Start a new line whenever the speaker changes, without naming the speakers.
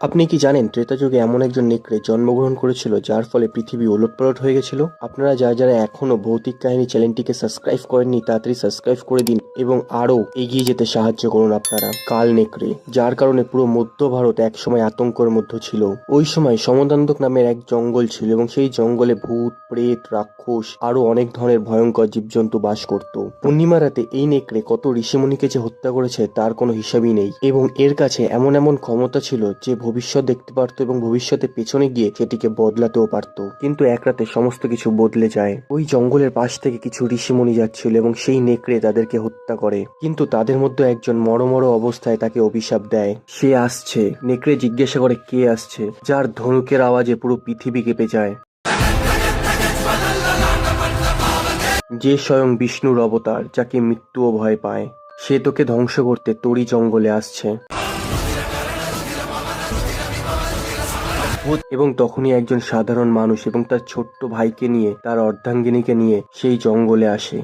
আপনি কি জানেন ত্রেতা যুগে এমন একজন নেকড়ে জন্মগ্রহণ করেছিল যার ফলে পৃথিবী ওলটপালট হয়ে গেছিল? আপনারা যারা এখনো ভৌতিক কাহিনী চ্যানেলটিকে সাবস্ক্রাইব করেননি তাড়াতাড়ি সাবস্ক্রাইব করে দিন এবং আরও এগিয়ে যেতে সাহায্য করুন আপনারা। কাল নেকড়ে, যার কারণে পুরো মধ্য ভারত একসময় আতঙ্কের মধ্যে ছিল। ওই সময় সমদান্তক নামের এক জঙ্গল ছিল এবং সেই জঙ্গলে ভূত, প্রেত, রাক্ষস আরো অনেক ধরনের ভয়ঙ্কর জীবজন্তু বাস করত। পূর্ণিমা রাতে এই নেকড়ে কত ঋষিমুনিকে যে হত্যা করেছে তার কোনো হিসাবই নেই এবং এর কাছে এমন এমন ক্ষমতা ছিল যে ভবিষ্যৎ দেখতে পারতো এবং ভবিষ্যতে পেছনে গিয়ে সেটিকে বদলাতেও পারতো। কিন্তু এক রাতে সমস্ত কিছু বদলে যায়। ওই জঙ্গলের পাশ থেকে কিছু ঋষিমুনি যাচ্ছিল এবং সেই নেকড়ে তাদেরকে হত্যা করে, কিন্তু তাদের মধ্যে একজন মরমর অবস্থায় তাকে অভিশাপ দেয়। সে আসছে। নেকড়ে জিজ্ঞাসা করে কে আসছে, যার ধনুকের আওয়াজে পুরো পৃথিবী কেঁপে যায়। যে স্বয়ং বিষ্ণুর অবতার, যাকে মৃত্যুও ভয় পায়। সে তোকে ধ্বংস করতে তোরই জঙ্গলে আসছে। এবং তখনই একজন সাধারণ মানুষ এবং তার ছোট্ট ভাইকে নিয়ে, তার অর্ধাঙ্গিনীকে নিয়ে সেই জঙ্গলে আসে।